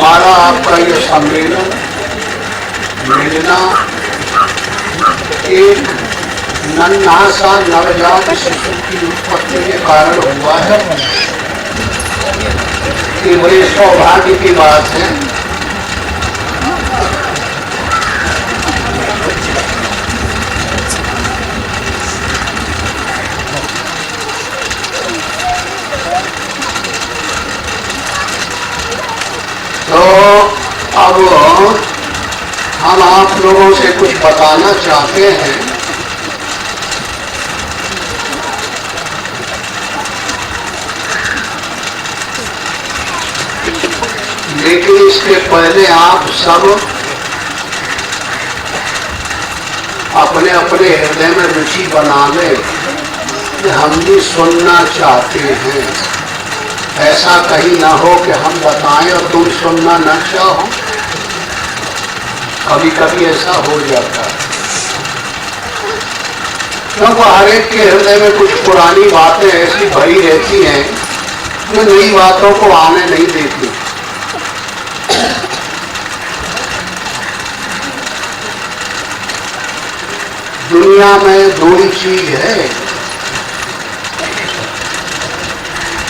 हमारा आपका ये सम्मेलन मिलना एक नन्हा सा नवजात शिशु की उत्पत्ति के कारण हुआ है। ये बड़े सौभाग्य की बात है। तो अब हम आप लोगों से कुछ बताना चाहते हैं। लेकिन इसके पहले आप सब अपने अपने हृदय में रुचि बना लें कि हम भी सुनना चाहते हैं। ऐसा कहीं ना हो कि हम बताएं और तुम सुनना न चाहो। कभी कभी ऐसा हो जाता है, क्योंकि हर एक के हृदय में कुछ पुरानी बातें ऐसी भरी रहती हैं जो नई बातों को आने नहीं देती। दुनिया में दो ही चीज है,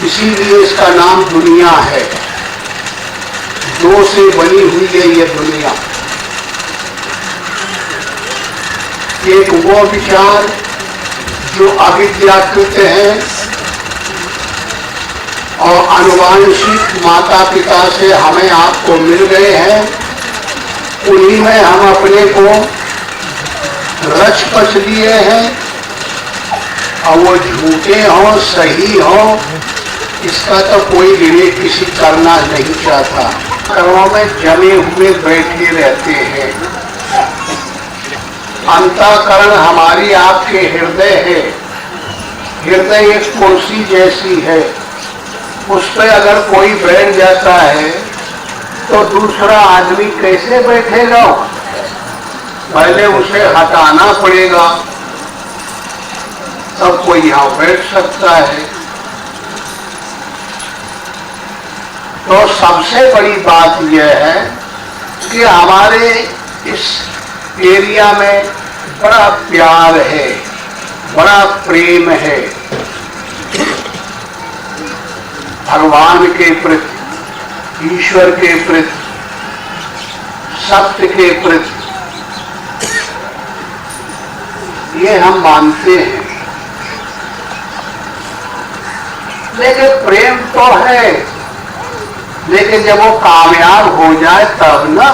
इसीलिए इसका नाम दुनिया है। दो से बनी हुई है ये दुनिया। एक वो विचार जो अविद्याकृत है और आनुवांशिक माता पिता से हमें आपको मिल गए हैं, उन्हीं में हम अपने को रच पच लिए हैं। और वो झूठे हों सही हों, इसका तो कोई विवेक किसी करना नहीं चाहता। कर्मों में जमे हुए बैठे रहते हैं। अंतःकरण हमारी आपके हृदय है। हृदय एक कुर्सी जैसी है, उस पर अगर कोई बैठ जाता है तो दूसरा आदमी कैसे बैठेगा? पहले उसे हटाना पड़ेगा, तब कोई यहाँ बैठ सकता है। तो सबसे बड़ी बात यह है कि हमारे इस एरिया में बड़ा प्यार है, बड़ा प्रेम है भगवान के प्रति, ईश्वर के प्रति, सत्य के प्रति। ये हम मानते हैं। लेकिन प्रेम तो है, लेकिन जब वो कामयाब हो जाए तब ना।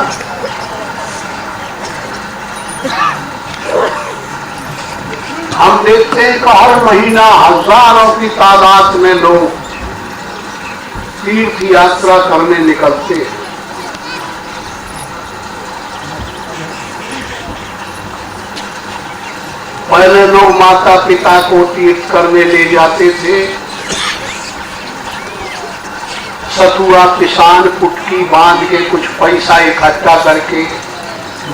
हम देखते हैं कि हर महीना हजारों की तादाद में लोग तीर्थ यात्रा करने निकलते हैं। पहले लोग माता पिता को तीर्थ करने ले जाते थे। सतुआ पिसान पुटकी बांध के कुछ पैसा इकट्ठा करके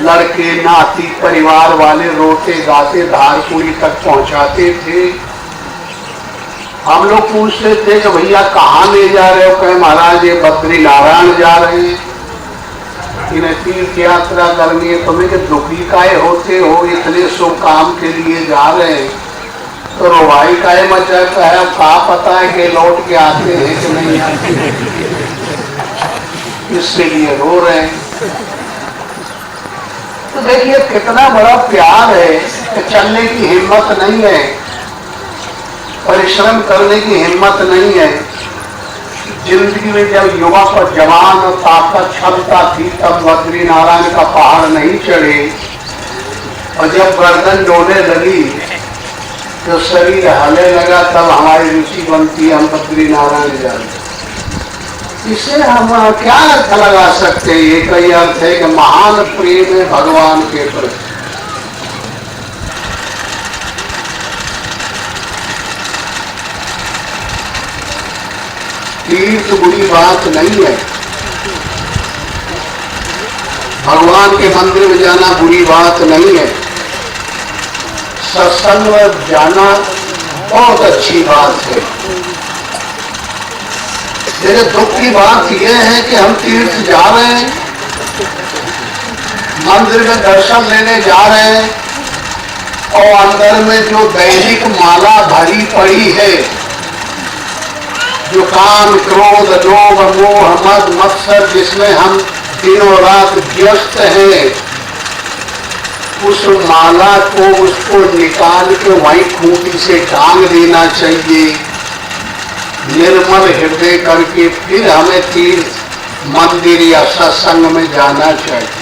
लड़के नाती परिवार वाले रोते गाते धारपुरी तक पहुंचाते थे। हम लोग पूछते थे कि भैया कहाँ ले जा रहे हो? कहे महाराज ये बद्री नारायण जा रहे हैं, इन्हें तीर्थ यात्रा करनी है। तुम्हें कि दुखी काहे होते हो, इतने शुभ काम के लिए जा रहे हैं तो रोवाई काहे मचाता है? अब कहा पता है कि लौट के आते हैं कि नहीं आते, इसके लिए रो रहे हैं। तो देखिए कितना बड़ा प्यार है कि चलने की हिम्मत नहीं है, परिश्रम करने की हिम्मत नहीं है। जिंदगी में जब युवा पर जवान और ताकत क्षमता थी तब बद्री नारायण का पहाड़ नहीं चढ़े, और जब गर्दन डोलने लगी तो शरीर हले लगा, तब हमारी रुचि बनती है हम बद्री नारायण जाए। इसे हम क्या अर्थ लगा सकते हैं? एक ही अर्थ है कि महान प्रेम है भगवान के प्रति। तीर्थ बुरी बात नहीं है, भगवान के मंदिर में जाना बुरी बात नहीं है, सत्संग जाना बहुत अच्छी बात है। लेकिन दुख की बात यह है कि हम तीर्थ जा रहे हैं, मंदिर में दर्शन लेने जा रहे हैं, और अंदर में जो दैनिक माला भरी पड़ी है, जो काम क्रोध लोभ मोह मद मत्सर जिसमें हम दिनों रात व्यस्त हैं, उस माला को उसको निकाल के वहीं खूंटी से टांग देना चाहिए, निर्मल हृदय करके फिर हमें तीर्थ मंदिर या सत्संग में जाना चाहिए।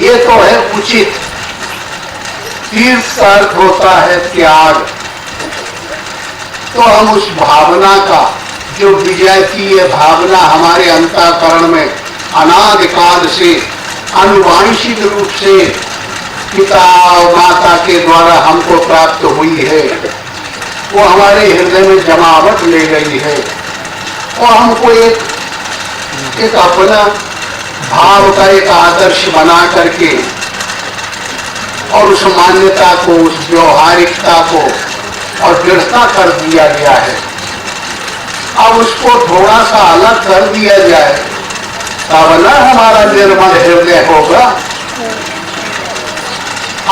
ये तो है उचित। तीर्थ का अर्थ होता है त्याग। तो हम उस भावना का जो विजय की ये भावना हमारे अंतःकरण में अनादिकाल से अनुवांशिक रूप से पिता और माता के द्वारा हमको प्राप्त हुई है, वो हमारे हृदय में जमावट ले गई है, और हमको एक अपना भाव का एक आदर्श बना करके और उस मान्यता को, उस व्यवहारिकता को और दृढ़ता कर दिया गया है। अब उसको थोड़ा सा अलग कर दिया जाए तब न हमारा निर्मल हृदय होगा।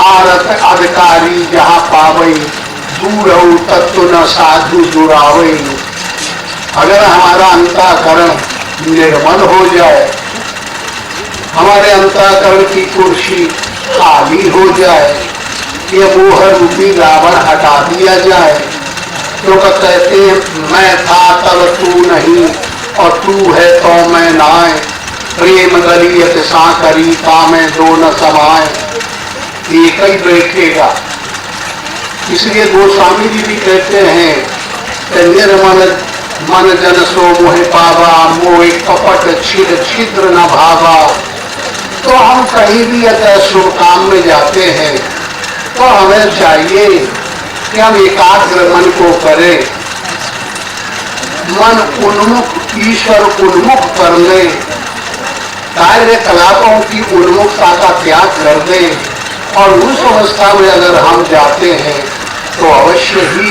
आरत अधिकारी जहाँ पावई, दूर हो तत्व न साधु दुरावई। अगर हमारा अंतःकरण निर्मल हो जाए, हमारे अंतःकरण की कुर्सी खाली हो जाए, ये मोह रूपी रावण हटा दिया जाए, तो कहते हैं मैं था तब तू नहीं और तू है तो मैं नाय, प्रेम गलियत साकरी ता मैं दो न समाए। एक ही बैठेगा। इसलिए गोस्वामी जी भी कहते हैं कि निर्मल मन जन सो मोहे पावा, मोह कपट छिद छिद्र न भावा। तो हम कहीं भी अगर शुभ काम में जाते हैं तो हमें चाहिए कि हम एकाग्र मन को करें, मन उन्मुख, ईश्वर उन्मुख कर ले, कार्यकलापों की उन्मुखता का त्याग कर दें, और उस अवस्था में अगर हम जाते हैं तो अवश्य ही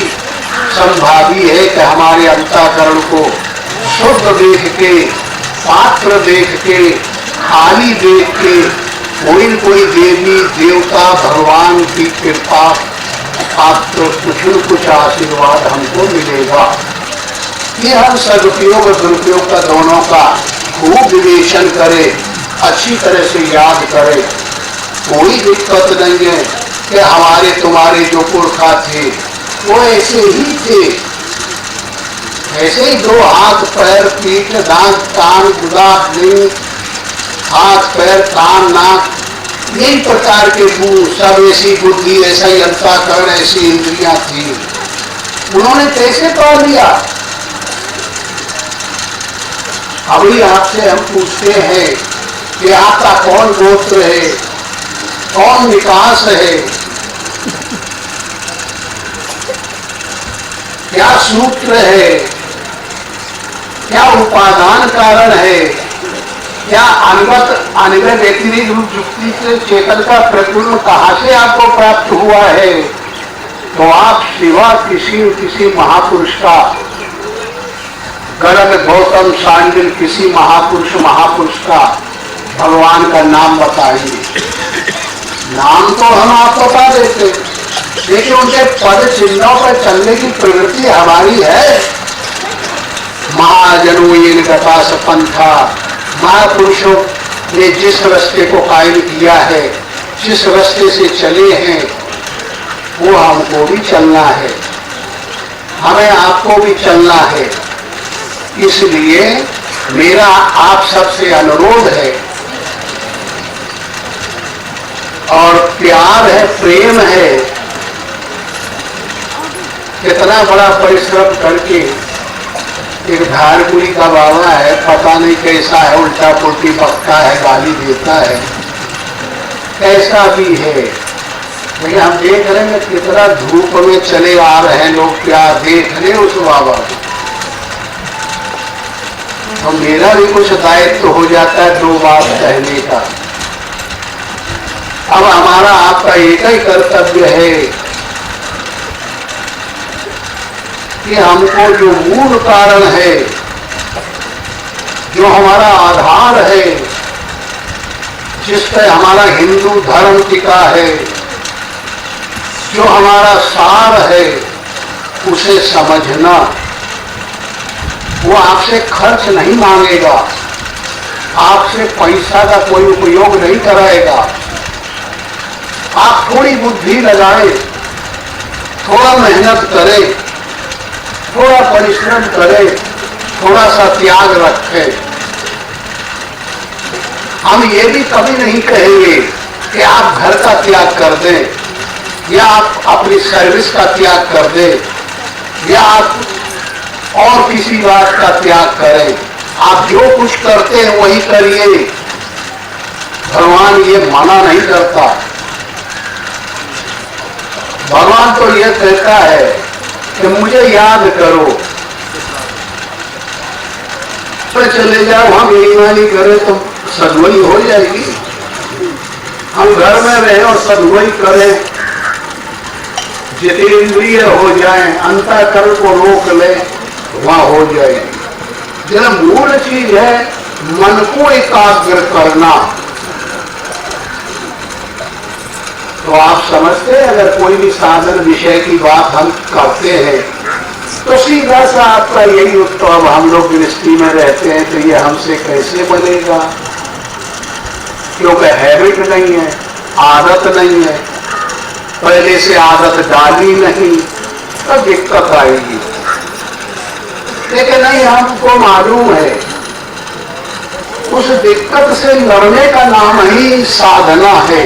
संभावी है कि हमारे अंतःकरण को शुद्ध देख के, पात्र देख के, खाली देख के कोई देवी देवता भगवान की कृपा पात्र कुछ न कुछ आशीर्वाद हमको मिलेगा। ये हम सदुपयोग और दुरुपयोग का दोनों का खूब विवेचन करें, अच्छी तरह से याद करें। कोई दिक्कत नहीं है कि हमारे तुम्हारे जो पुरखा थे वो ऐसे ही थे, ऐसे ही दो हाथ पैर पीठ दांत कान गुदात लिंग, हाथ पैर कान नाक, यही प्रकार के गुण, सब ऐसी बुद्धि, ऐसा ही अंतःकरण, ऐसी इंद्रियां थी। उन्होंने कैसे पा लिया? अभी आपसे हम पूछते हैं कि आपका कौन गोत्र है, कौन विकास है, क्या सूत्र है, क्या उपादान कारण है, क्या अन्वय व्यतिरिक्त रूप युक्ति से चेतन का प्रतिबिंब कहाँ से आपको प्राप्त हुआ है? तो आप सिवा किसी महापुरुष का, गणन गौतम सांडिल किसी महापुरुष का भगवान का नाम बताएंगे। नाम तो हम आपको बता देते, लेकिन उनके पद चिन्हों पर चलने की प्रवृत्ति हमारी है। महाजनों ये गतास पंथा, महापुरुषों ने जिस रास्ते को कायम किया है, जिस रास्ते से चले हैं, वो हमको भी चलना है, हमें आपको भी चलना है। इसलिए मेरा आप सबसे अनुरोध है और प्यार है, प्रेम है। कितना बड़ा परिश्रम करके एक धारपुरी का बाबा है, पता नहीं कैसा है, उल्टा पुल्टी बकता है, गाली देता है, कैसा भी है, लेकिन हम देख रहे हैं कितना धूप में चले आ रहे हैं लोग, क्या देख रहे उस बाबा को। तो मेरा भी कुछ दायित्व हो जाता है दो बात कहने का। अब हमारा आपका एक ही कर्तव्य है कि हमको जो मूल कारण है जो हमारा आधार है, जिस पे हमारा हिंदू धर्म टिका है, जो हमारा सार है, उसे समझना। वो आपसे खर्च नहीं मांगेगा, आपसे पैसा का कोई उपयोग नहीं कराएगा। आप थोड़ी बुद्धि लगाए, थोड़ा मेहनत करें, थोड़ा परिश्रम करें, थोड़ा सा त्याग रखें। हम ये भी कभी नहीं कहेंगे कि आप घर का त्याग कर दें, या आप अपनी सर्विस का त्याग कर दें, या आप और किसी बात का त्याग करें। आप जो कुछ करते हैं वही करिए। भगवान ये मना नहीं करता। भगवान तो ये कहता है कि मुझे याद करो। तो चले जाओ, हम बेईमानी करें तो सदवई हो जाएगी। हम घर में रहे और सदवई करें, जितेंद्रिय हो जाएं, अंतःकरण को रोक ले, वहां हो जाएगी। जरा मूल चीज है मन को एकाग्र करना। तो आप समझते हैं, अगर कोई भी साधन विषय की बात हम करते हैं तो सीधा सा आपका यही उत्तर, अब हम लोग गृहस्थी में रहते हैं तो ये हमसे कैसे बनेगा, क्योंकि हैबिट नहीं है, आदत नहीं है, पहले से आदत डाली नहीं, तो दिक्कत आएगी। लेकिन नहीं, हमको मालूम है उस दिक्कत से लड़ने का नाम ही साधना है।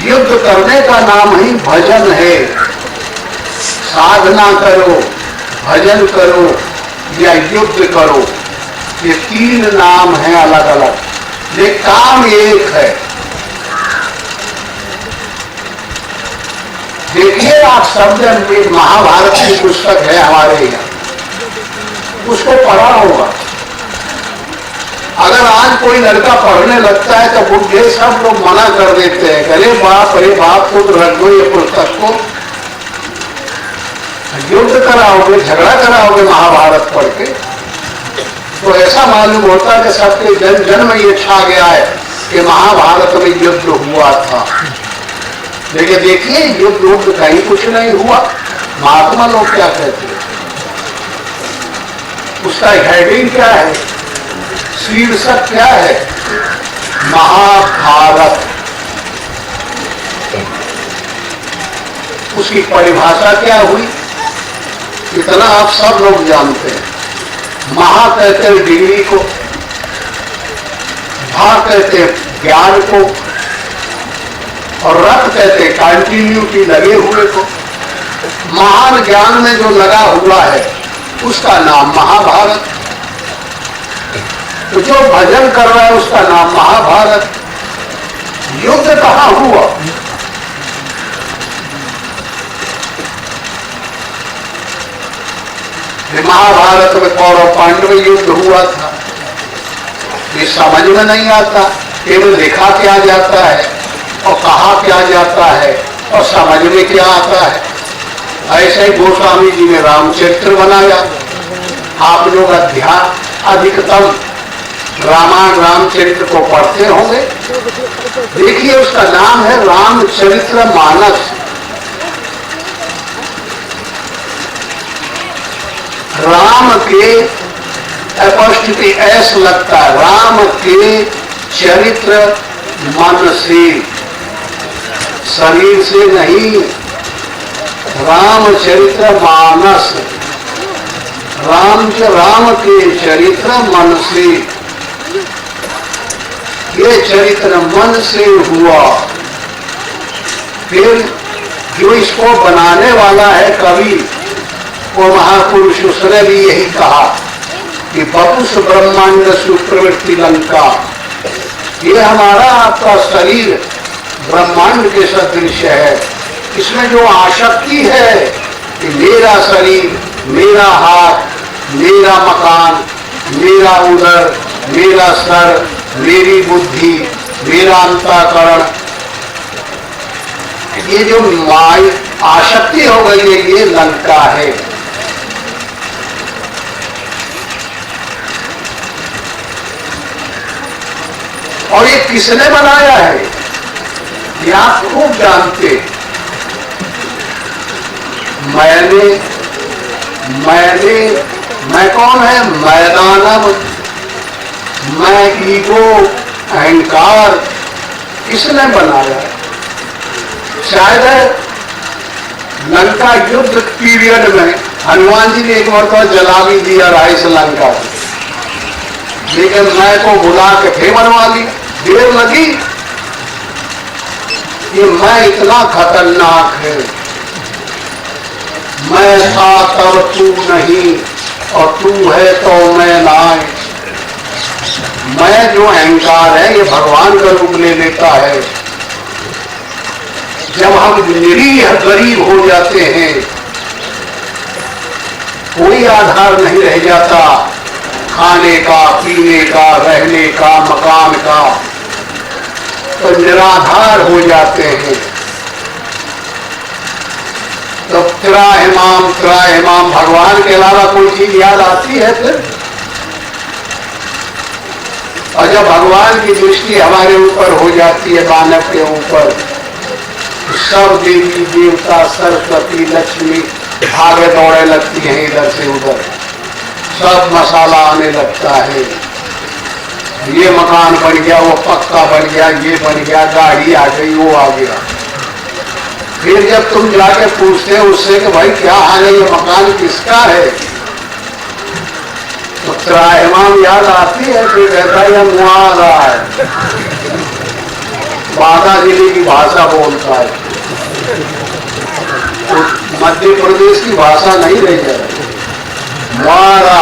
युद्ध करने का नाम ही भजन है। साधना करो, भजन करो या युद्ध करो, ये तीन नाम हैं अलग अलग, ये काम एक है। देखिए आप सब जन, एक महाभारत की पुस्तक है हमारे यहाँ, उसको पढ़ा होगा। अगर आज कोई लड़का पढ़ने लगता है तो बुढ़े सब लोग मना कर देते हैं, अरे बाप खुद रख दो ये पुस्तक को, युद्ध कराओगे, झगड़ा कराओगे महाभारत पढ़ के। तो ऐसा मालूम होता है कि सबके जन जन में ये छा गया है कि महाभारत में युद्ध हुआ था। लेकिन देखिए युद्ध कहीं कुछ नहीं हुआ। महात्मा लोग क्या कहते हैं, उसका हेडिंग क्या है, शीर्षक क्या है, महाभारत। उसकी परिभाषा क्या हुई, इतना आप सब लोग जानते हैं। महा कहते हैं डिग्री को, भा कहते हैं ज्ञान को, और रथ कहते हैं कंटिन्यूटी, लगे हुए को। महान ज्ञान में जो लगा हुआ है उसका नाम महाभारत। तो जो भजन कर रहा है उसका नाम महाभारत। युद्ध कहां हुआ, महाभारत में कौरव पांडव युद्ध हुआ था। ये समझ में नहीं आता, केवल लिखा क्या जाता है और कहा क्या जाता है और समझ में क्या आता है। ऐसे ही गोस्वामी जी ने रामचरित्र बनाया। आप लोग अधिकतम रामायण रामचरित्र को पढ़ते होंगे। देखिए उसका नाम है रामचरित्र मानस। राम के अपॉस्ट्रोफी एस लगता है, राम के चरित्र मन से, शरीर से नहीं। रामचरित्र मानस, राम के चरित्र मन से, ये चरित्र मन से हुआ। फिर जो इसको बनाने वाला है कवि, वो महापुरुष, उसने भी यही कहा कि बपुष ब्रह्मांड सुप्रवृत्ति लंका। ये हमारा आपका शरीर ब्रह्मांड के सदृश है। इसमें जो आसक्ति है कि मेरा शरीर, मेरा हाथ, मेरा मकान, मेरा उदर, मेरा सर, मेरी बुद्धि, मेरा अंतःकरण, ये जो आसक्ति हो गई है, ये लंका है। और ये किसने बनाया है ये आप खूब जानते हैं। मैं कौन है? मैदानव, मैं ईगो, अहंकार, किसने बनाया? शायद लंका युद्ध पीरियड में हनुमान जी ने एक मरतबा जला भी दिया रहा इस लंका, लेकिन मैं को बुला के फिर बनवा ली। देर लगी। ये मैं इतना खतरनाक है। मैं था तब तू नहीं और तू है तो मैं नाय। मैं जो अहंकार है ये भगवान का रूप ले लेता है। जब हम निरीह गरीब हो जाते हैं, कोई आधार नहीं रह जाता खाने का, पीने का, रहने का, मकान का, तो निराधार हो जाते हैं। तो त्राहिमाम भगवान के अलावा कोई चीज याद आती है फिर? और जब भगवान की दृष्टि हमारे ऊपर हो जाती है, मानव के ऊपर, तो सब देवी देवता, सरस्वती, लक्ष्मी भागे दौड़े लगती हैं इधर से उधर। सब मसाला आने लगता है। ये मकान बन गया, वो पक्का बन गया, ये बन गया, गाड़ी आ गई, वो आ गया। फिर जब तुम जाके पूछते हो उससे कि भाई क्या हाल है, ये मकान किसका है, तो त्राहिमाम याद आती है। फिर कहता है यह मुआरा है, बांदा जिले की भाषा बोलता है। तो मध्य प्रदेश की भाषा नहीं रही है। मुआरा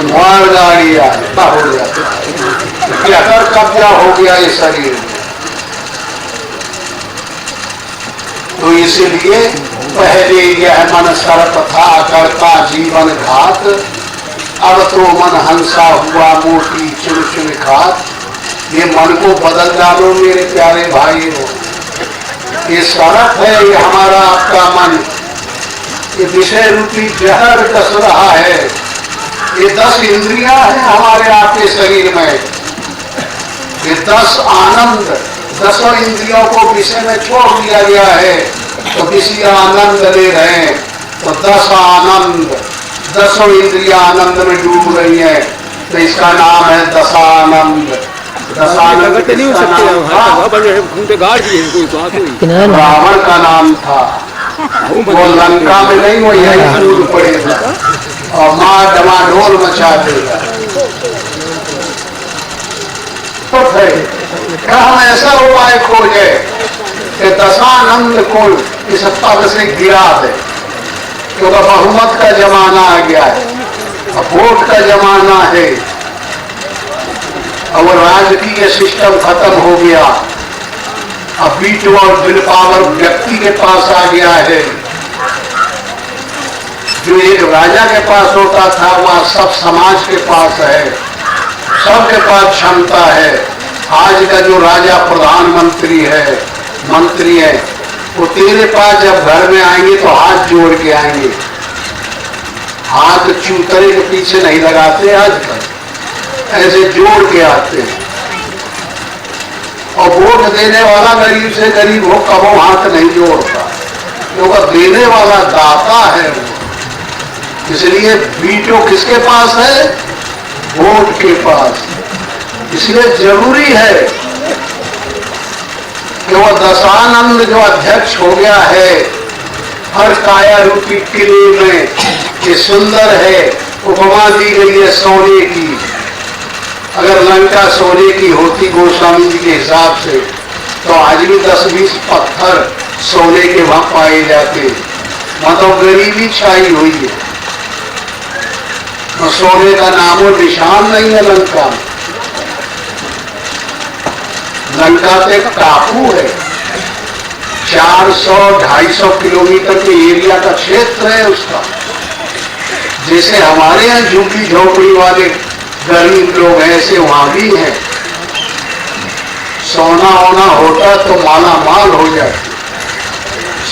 मार गाड़ी हो जाता है। अगर कब्जा हो गया इस शरीर में, तो इसलिए पहले यह मन सर्प था करता जीवन घात, अब तो मन हंसा हुआ मोटी चुन चुन खात। ये मन को बदल डालो मेरे प्यारे भाई हो। ये सर्प है, ये हमारा आपका मन, ये विषय रूपी जहर कस रहा है। ये 10 इंद्रियां हैं हमारे आपके शरीर में। ये 10 आनंद, 10 इंद्रियों को विषय में छोड़ दिया गया है, तो किसी आनंद ले रहे हैं। तो 10 आनंद, 10 इंद्रियां आनंद में डूब रही हैं, तो इसका नाम है दशानंद। दशानंद रावण का नाम था, वो लंका में नहीं, वो यही दूर पड़ेगा और मां डमाडोल मचा देगा। तो क्या हम ऐसा उपाय खोजे कि दशानंद को इस पद से गिरा दे, क्योंकि बहुमत का जमाना आ गया है, अब वोट का जमाना है, और राजकीय सिस्टम खत्म हो गया। अब वीटो और विल पावर व्यक्ति के पास आ गया है। जो एक राजा के पास होता था, वह सब समाज के पास है, सबके पास क्षमता है। आज का जो राजा प्रधानमंत्री है, मंत्री है, वो तेरे पास जब घर में आएंगे तो हाथ जोड़ के आएंगे, हाथ चूतरे के पीछे नहीं लगाते आजकल, ऐसे जोड़ के आते हैं। और वोट देने वाला गरीब से गरीब हो, कबो हाथ नहीं जोड़ता, क्योंकि देने वाला दाता है वो। इसलिए वीटो किसके पास है? वोट के पास। इसलिए जरूरी है कि वो दशानंद जो अध्यक्ष हो गया है हर काया रूपी किले में, ये सुंदर है, उपमा दी गई है सोने की। अगर लंका सोने की होती गोस्वामी जी के हिसाब से, तो आज भी 10-20 पत्थर सोने के वहां पाए जाते। वहां तो गरीबी छाई हुई है, तो सोने का नामो निशान नहीं है लंका में। लंका तो एक टापू है, 400-250 किलोमीटर के एरिया का क्षेत्र है उसका। जैसे हमारे यहाँ झुग्गी झोपड़ी वाले गरीब लोग हैं, ऐसे वहां भी हैं। सोना होना होता तो माला माल हो जाए।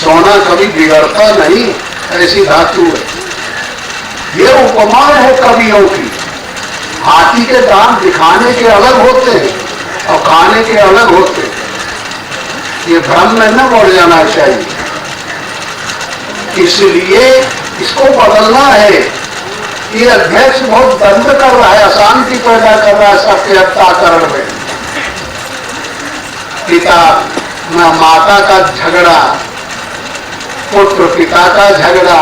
सोना कभी बिगड़ता नहीं, ऐसी धातु है। ये उपमा है कवियों की। हाथी के दांत दिखाने के अलग होते हैं और खाने के अलग होते हैं। ये भ्रम में न बढ़ जाना चाहिए। इसलिए इसको बदलना है। ये अध्यक्ष बहुत दंड कर रहा है, अशांति पैदा कर रहा है सबके हत्याकरण में। पिता माता का झगड़ा, पुत्र पिता का झगड़ा,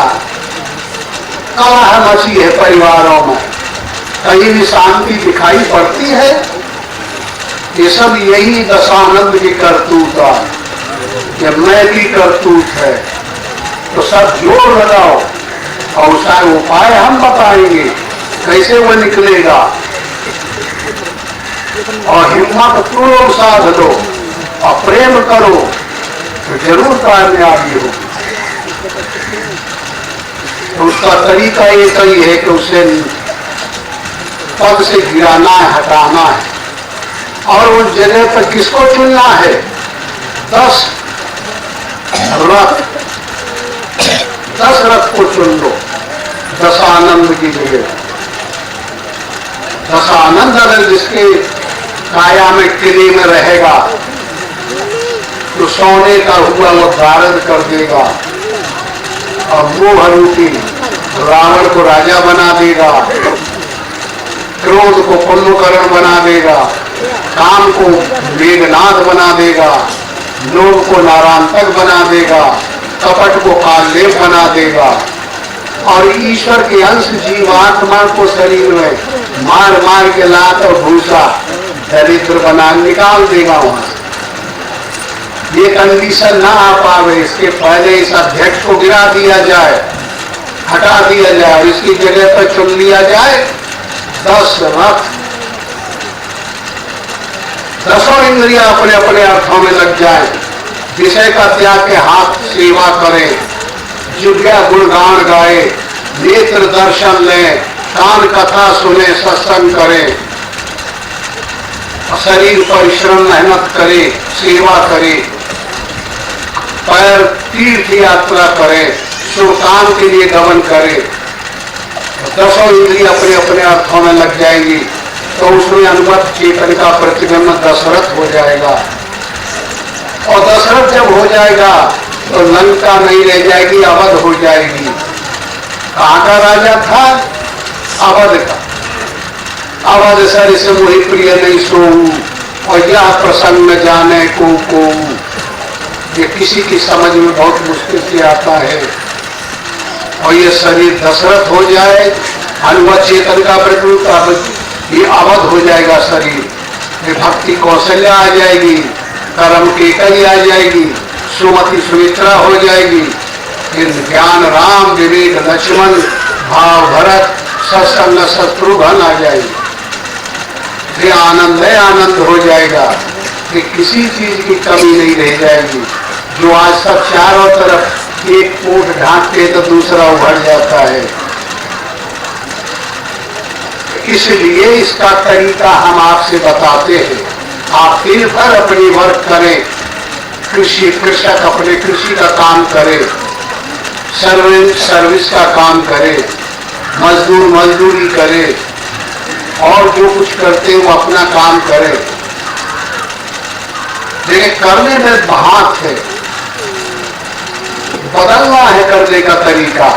कलह मची है परिवारों में। कहीं भी शांति दिखाई पड़ती है? ये सब यही दशानंद की करतूत है, ये मैं की करतूत है। तो सब जोर लगाओ और उसका उपाय हम बताएंगे कैसे वो निकलेगा। और हिम्मत पूर्वक साध लो और प्रेम करो तो जरूर कामयाबी होगी। तो उसका तरीका एक ही है कि उसे पद से गिराना है, हटाना है। और उस जगह पर किसको चुनना है? 10 रथ को चुन लो दशानंद की जगह। दशानंद अगर जिसके काया में किले में रहेगा तो सोने का हुआ वो धारण कर देगा और मोह रूपी रावण को राजा बना देगा, क्रोध को कुंभकर्ण बना देगा, काम को मेघनाद बना देगा, लोभ को नारांतक बना देगा, कपट को कालदेव बना देगा और ईश्वर के अंश जीवात्मा को शरीर में मार मार के लात और भूसा दरिद्र बना निकाल देगा वहां। ये कंडीशन ना आ पावे इसके पहले इस अध्यक्ष को गिरा दिया जाए, हटा दिया जाए और इसकी जगह पर चुन लिया जाए 10 रथ। 10 इंद्रियां अपने अपने अर्थों में लग जाए, विषय का त्याग के हाथ सेवा करें, जिह्वा गुणगान गाए, नेत्र दर्शन लें, कान कथा सुने, सत्संग करें, शरीर परिश्रम मेहनत करे, सेवा करे, पैर तीर्थ यात्रा करे, शुभ काम के लिए गमन करे। 10 इंद्रियां अपने अपने अर्थों में लग जाएंगी तो उसमें अनुमत चेतन का प्रतिबिंब दशरथ हो जाएगा। और दशरथ जब हो जाएगा तो लंका नहीं रह जाएगी, अवध हो जाएगी। कहाँ का राजा था? अवध का। अवध सर से मोहि प्रिय नहीं सोऊं और यह प्रसंग न जाने को ये किसी की समझ में बहुत मुश्किल से आता है। और ये शरीर दशरथ हो जाए, अनुवत चेतन का प्रतिबिंब, ये अवध हो जाएगा शरीर। ये भक्ति कौशल्या आ जाएगी, कर्म केकई आ जाएगी, सुमति सुमित्रा हो जाएगी, फिर ज्ञान राम, विवेक लक्ष्मण, भाव भरत, सत्संग शत्रुघ्न आ जाएगी। फिर आनंद हो जाएगा कि किसी चीज की कमी नहीं रह जाएगी। जो आज सब चारों तरफ एक फूट ढांकते तो दूसरा उभर जाता है। इसलिए इसका तरीका हम आपसे बताते हैं। आप दिन भर अपनी वर्क करें, कृषक अपने कृषि का काम करे, सर्विस का काम करे, मजदूर मजदूरी करे और जो कुछ करते वो अपना काम करे। लेकिन करने में बात है, बदलना है करने का तरीका।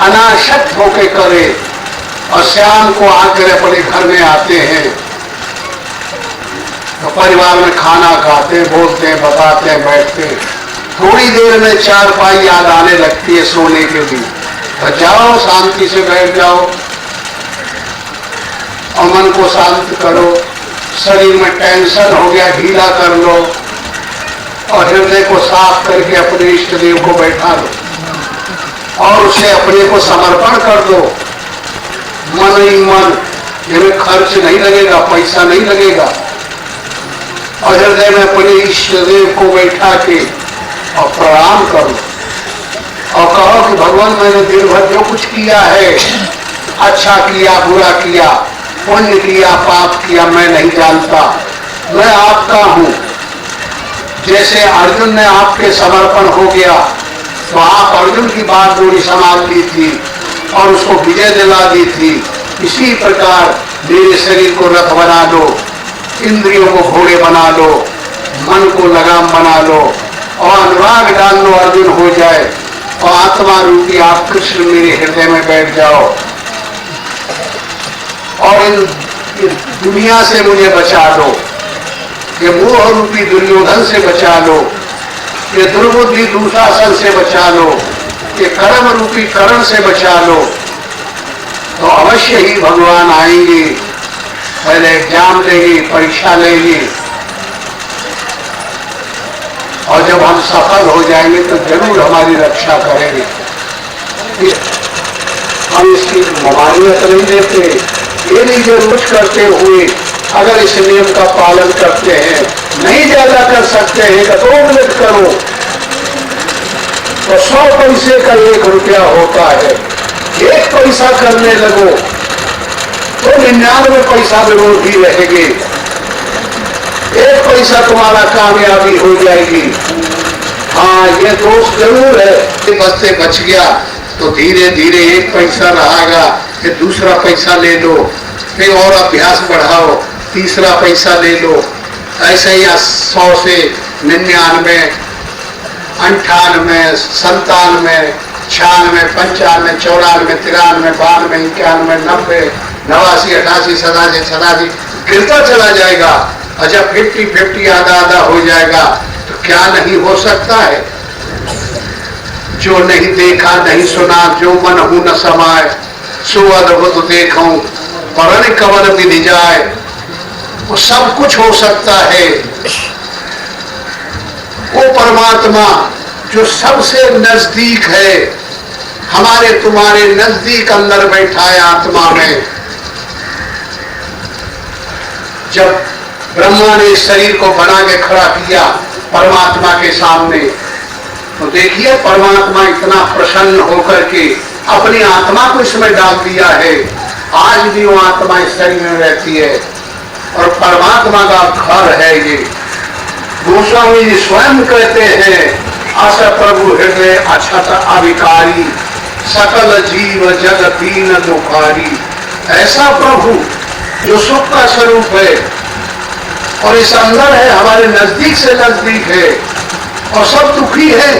अनासक्त होके करे और शाम को आकर अपने घर में आते हैं तो परिवार में खाना खाते, बोलते, बताते, बैठते, थोड़ी देर में चारपाई याद आने लगती है सोने के लिए। तो जाओ शांति से बैठ जाओ और मन को शांत करो। शरीर में टेंशन हो गया, ढीला कर लो और हृदय को साफ करके अपने इष्ट देव को बैठा लो और उसे अपने को समर्पण कर दो। मन ही मन, जिसमें खर्च नहीं लगेगा, पैसा नहीं लगेगा। और हृदय में अपने इष्ट देव को बैठा के और प्रणाम करो और कहो कि भगवान मैंने दिन भर जो कुछ किया है, अच्छा किया, बुरा किया, पुण्य किया, पाप किया, मैं नहीं जानता, मैं आपका हूं। जैसे अर्जुन ने आपके समर्पण हो गया तो आप अर्जुन की बात दूरी संभाल ली थी और उसको विजय दिला दी थी। इसी प्रकार मेरे शरीर को रथ बना लो, इंद्रियों को घोड़े बना लो, मन को लगाम बना लो और अनुराग डाल लो, अर्जुन हो जाए और आत्मा रूपी आप कृष्ण मेरे हृदय में बैठ जाओ और इन दुनिया से मुझे बचा लो, ये मोह रूपी दुर्योधन से बचा लो, ये दुर्बुद्धि दुशासन से बचा लो, ये कर्म रूपी करण से बचा लो। तो अवश्य ही भगवान आएंगे, पहले एग्जाम लेंगे, परीक्षा लेंगे और जब हम सफल हो जाएंगे तो जरूर हमारी रक्षा करेंगे। हम इसकी ममानियत नहीं देते, ये नहीं जो कुछ करते हुए अगर इस नियम का पालन करते हैं, नहीं ज्यादा कर सकते हैं तो 2 मिनट करो तो 100 पैसे का 1 रुपया होता है। 1 पैसा करने लगो तो 99 पैसा विरोधी रहेंगे, 1 पैसा तुम्हारा कामयाबी हो जाएगी। हाँ, ये दोष जरूर है, बचते बच गया तो धीरे धीरे 1 पैसा रहेगा, फिर दूसरा पैसा ले लो, फिर और अभ्यास बढ़ाओ, तीसरा पैसा ले लो, ऐसे ही 100 से 99, 98, 97, 96, 95, 94, 93, 92, 91, 90, 89, 87, 87 गिरता चला जाएगा। और जब 50-50 आधा हो जाएगा तो क्या नहीं हो सकता है। जो नहीं देखा नहीं सुना, जो मन हूं न समाए, सो अद्भुत देखूं परण कवन विधि जाए, वो सब कुछ हो सकता है। वो परमात्मा जो सबसे नजदीक है, हमारे तुम्हारे नजदीक अंदर बैठा है आत्मा में। जब ब्रह्मा ने इस शरीर को बना के खड़ा किया परमात्मा के सामने, तो देखिए परमात्मा इतना प्रसन्न होकर के अपनी आत्मा को इसमें डाल दिया है। आज भी वो आत्मा इस शरीर में रहती है और परमात्मा का घर है ये। गोस्वामी जी स्वयं कहते हैं, अस प्रभु हृदय अछत अविकारी, सकल जीव जग दीन दुखारी। ऐसा प्रभु जो सुख का स्वरूप है और इस अंदर है, हमारे नजदीक से नजदीक है और सब दुखी है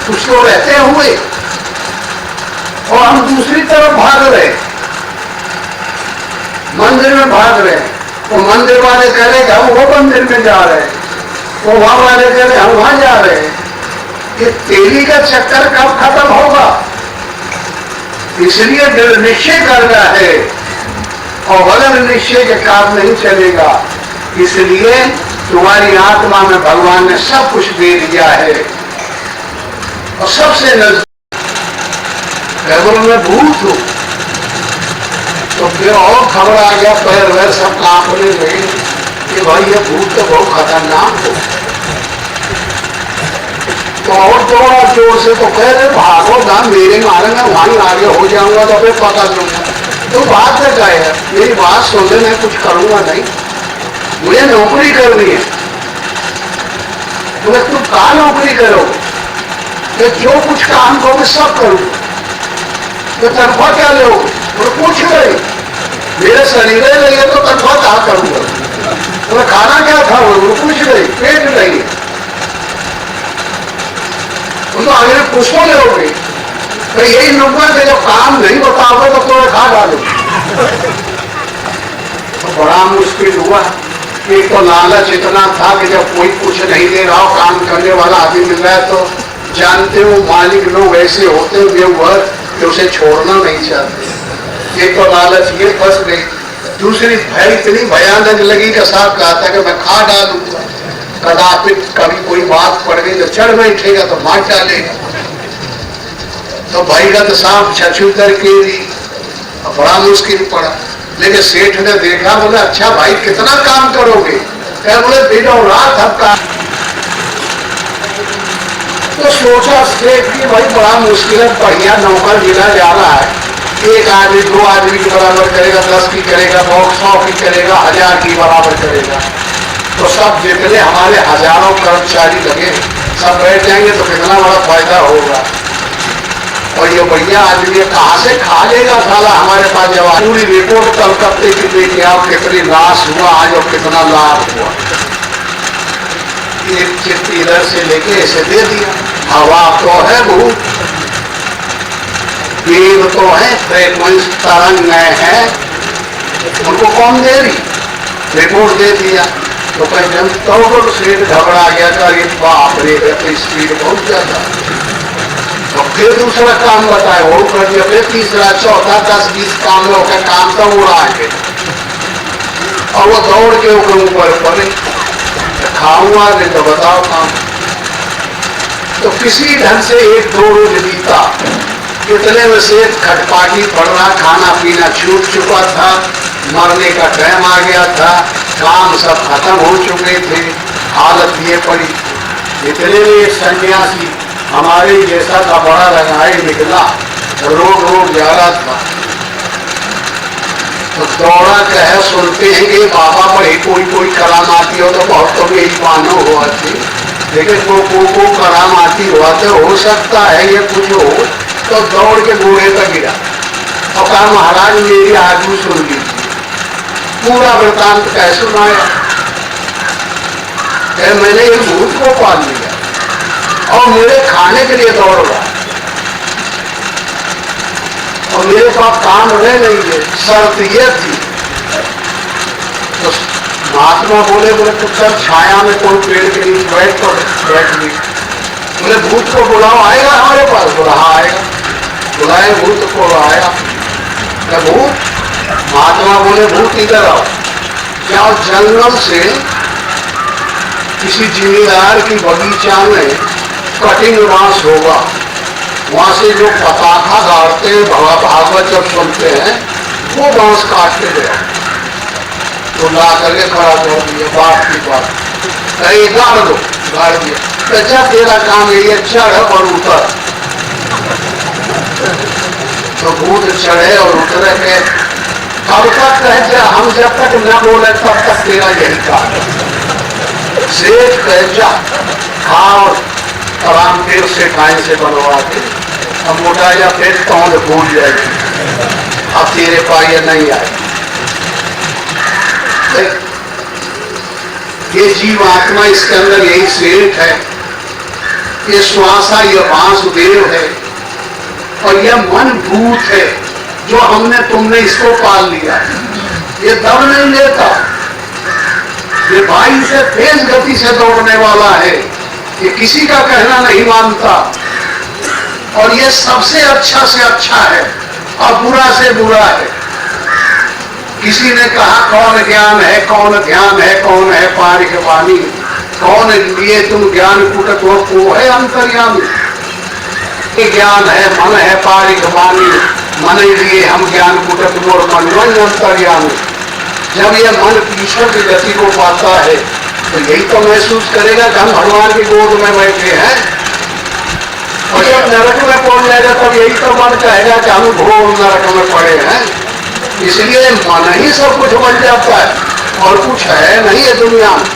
उसको रहते हुए, और हम दूसरी तरफ भाग रहे, मंदिर में भाग रहे। वो मंदिर वाले कह रहे हम वो मंदिर में जा रहे हैं, वो वहां वाले कह रहे हम वहां जा रहे हैं। ये तेली का चक्कर कब खत्म होगा? इसलिए दृढ़ निश्चय करना है और बगैर निश्चय के काम नहीं चलेगा। इसलिए तुम्हारी आत्मा में भगवान ने सब कुछ दे दिया है और सबसे नजदीक मैं भूत हूं तो फिर और खबर आ गया, पैर वैर सब कांपने लगे कि भाई ये भूत तो बहुत खतरनाक हो। तो और थोड़ा जोर से तो कह रहे भागो ना, मेरे मारेंगे वहीं आगे हो जाऊंगा तो फिर पकड़ लूंगा। तो बात में गए, मेरी बात सुनने में कुछ करूंगा नहीं, मुझे नौकरी करनी है। तो तुम कहाँ नौकरी करो? तो जो कुछ काम करोगे सब करूंगा। तो तनख्वाह क्या लो? और पूछ गए मेरे शरीर लगे तो तनख्वाह कहाँ करूंगा? तो खाना क्या खाओगे? वो पूछ गए पेट नहीं। तो आगे कुछ तो लोगे तो यही नुकसान है, जब काम नहीं बताओगे तो तुम्हें खा डालो। तो बड़ा मुश्किल हुआ। एक तो लालच इतना था कि जब कोई कुछ नहीं दे रहा हो, काम करने वाला आदमी मिल रहा है, तो जानते हो मालिक लोग ऐसे होते हैं कि उसे छोड़ना नहीं चाहते। एक तो लालच ये फंस गई, दूसरी भय इतनी भयानक लगी कि साहब कहा था कि मैं खा डालूंगा, कदापित कभी कोई बात पड़ गई तो चढ़ बैठेगा तो मार डालेगा। तो भयगत सांप छछूतर के बड़ा मुश्किल पड़ा। लेकिन सेठ ने देखा, बोले अच्छा भाई कितना काम करोगे? क्या बोले दिन और रात हम काम। तो सोचा सेठ की भाई बड़ा मुश्किल है, बढ़िया नौकर मिला जा रहा है, एक आदमी 2 आदमी के बराबर करेगा, 10 की करेगा, 100 की करेगा, 1000 की बराबर करेगा। तो सब जितने हमारे हजारों कर्मचारी लगे सब बैठ जाएंगे तो कितना बड़ा फायदा होगा। और ये भैया आदमी कहाँ से खा लेगा साला हमारे पास जवाब। पूरी रिपोर्ट कलकत्ते की लेके आओ, कितनी नाश हुआ आज और कितना लाभ हुआ। एक चिट्ठी इधर से लेके ऐसे दे दिया। हवा तो है भूत, वेग तो है, फ्रेक्वेंस तरंग है, उनको कौन दे रही? रिपोर्ट दे दिया। तो कहीं जब तो सेठ घबरा गया था, ये बाप रे तो स्पीड बहुत ज्यादा। तो फिर दूसरा काम बताए, वो कर दिया। फिर तीसरा चौथा 10-20 काम लोग का काम तो उड़ा के और वो दौड़ के ऊपर पड़े। खाऊंगा नहीं तो बताओ काम। तो किसी ढंग से 1-2 रोज बीता। इतने में से खटपाटी पड़ रहा, खाना पीना छूट चुका था, मरने का टाइम आ गया था, काम सब खत्म हो चुके थे, हालत ये पड़ी। इतने में एक सन्यासी हमारे जैसा का बड़ा रंगाई निकला, रोड जा रहा था। तो दौड़ा कहे, सुनते हैं कि बाबा बड़े कोई करामाती हो तो बहुत तो यही मानो हुआ थी, लेकिन को करामाती हुआ तो हो सकता है ये कुछ हो। तो दौड़ के बूढ़े पर गिरा और कहा, महाराज मेरी आजू सुन लीजिए। पूरा वृतांत कह सुनाया। मैंने एक भूत को पाल लिया और मेरे खाने के लिए दौड़ रहा और मेरे पास काम रहे नहीं है, शर्त ये थी। तो महात्मा बोले तो चल छाया में कोई पेड़ के नीचे बैठ ली। बोले भूत को बुलाओ, आएगा हमारे पास? बोला हाँ आएगा। बुलाए भूत को, आया। क्या भूत? महात्मा बोले भूत इधर आओ। क्या जंगल से किसी जिम्मेदार की बगीचा में कटिंग बांस होगा, वहां से जो पताखा गाड़ते हैं, भागवत जब सुनते हैं, वो बांस काट के गया। तो ला करके खड़ा कर दिया। बाप की बात कहीं गाड़ दो, गाड़ दिया। अच्छा तेरा काम ये चढ़ और उतर। तो भूत चढ़े और उतरे के तब तक कहे, हम जब तक न बोले तब तक तेरा यही काम। सेठ कहे जा खाओ, आराम फिर से टाइम से बनवा के अब मोटा या फिर तौल भूल जाएगी, अब तेरे पास ये नहीं आए। ये जीव आत्मा, इसके अंदर यही सेठ है, ये श्वासा, ये वासुदेव है और यह मन भूत है जो हमने तुमने इसको पाल लिया। ये दम नहीं लेता, ये भाई से तेज गति से दौड़ने वाला है, ये किसी का कहना नहीं मानता और ये सबसे अच्छा से अच्छा है और बुरा से बुरा है। किसी ने कहा कौन ज्ञान है, कौन ध्यान है, कौन है पारिक वाणी, कौन लिए तुम ज्ञान कुटक वो है अंतर्यामी। ज्ञान है, मन है पारिक वाणी, मन लिए हम ज्ञान कुटक मोर मनोन अंतर्यामी। जब यह मन ईश्वर की गति को पाता है तो यही तो महसूस करेगा कि हम भगवान की गोद में बैठे हैं। और जब नरक में पहुंच जाएगा तब यही तो मन कहेगा कि हम घोर नरक में पड़े हैं। इसलिए मन ही सब कुछ बन जाता है और कुछ है नहीं है दुनिया में।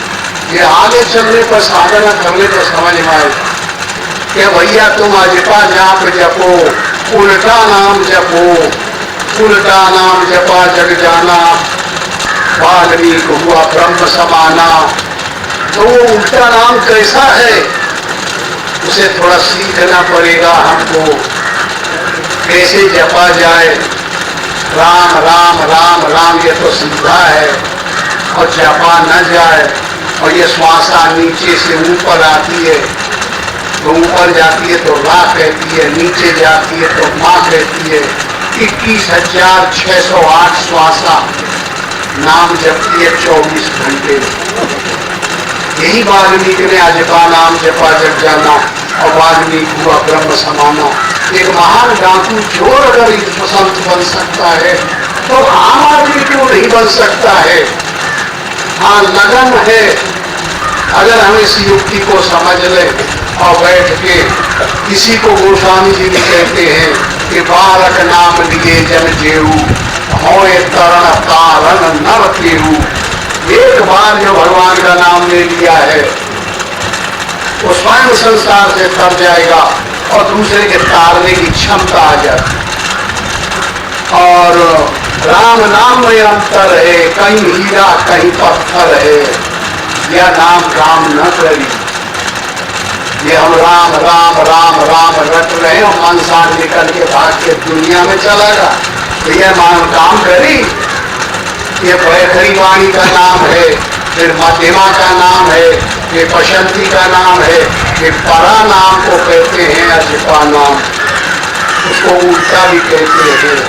ये आगे चलने पर, साधना करने पर समझ में आएगा कि भैया तुम अजपा जाप जपो, उल्टा नाम जपो, उल्टा नाम जपा जग जाना, वाल्मीक हुआ ब्रह्म समाना। तो वो उल्टा नाम कैसा है, उसे थोड़ा सीखना पड़ेगा हमको, कैसे जपा जाए। राम राम राम राम ये तो सीधा है और जपा न जाए। और ये श्वासा नीचे से ऊपर आती है तो ऊपर जाती है तो रा कहती है, नीचे जाती है तो माँ कहती है। 21,608 श्वासा नाम जपती है 24 घंटे। यही वाल्मीकि ने अजपा नाम जपा जग जाना और वाल्मीकि हुआ ब्रह्म समाना। एक महान डाकू चोर अगर संत बन सकता है तो आम आदमी क्यों नहीं बन सकता है? हाँ लगन है। अगर हम इस युक्ति को समझ लें और बैठ के, किसी को गोस्वामी जी भी कहते हैं कि बालक नाम लिए जन जेऊ, होए तरण कारण नर तेऊ। एक बार जो भगवान का नाम ले लिया है वो स्वयं संसार से तर जाएगा और दूसरे के तारने की क्षमता आ जाती। और राम नाम में अंतर है, कहीं हीरा कहीं पत्थर है, यह नाम राम न करी। ये हम राम राम राम राम रट रहे हैं और मनसान निकल के भाग के दुनिया में चला गया, तो यह मान काम करी। ये बैखरी वाणी का नाम है, फिर मध्यमा का नाम है, ये बसंती का नाम है, ये परा नाम को कहते हैं, अजिपा नाम, उसको उल्टा भी कहते हैं।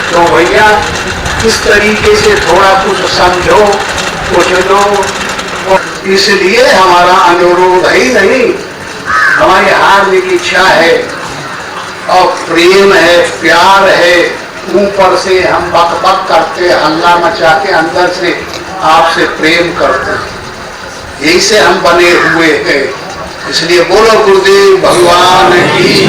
तो भैया इस तरीके से थोड़ा कुछ समझो, कुछ लो। इसलिए हमारा अनुरोध ही नहीं, हमारी हारने की इच्छा है और प्रेम है, प्यार है, ऊपर से हम बक बक करते, हल्ला मचा के अंदर से आपसे प्रेम करते हैं, यही से हम बने हुए हैं। इसलिए बोलो गुरुदेव भगवान की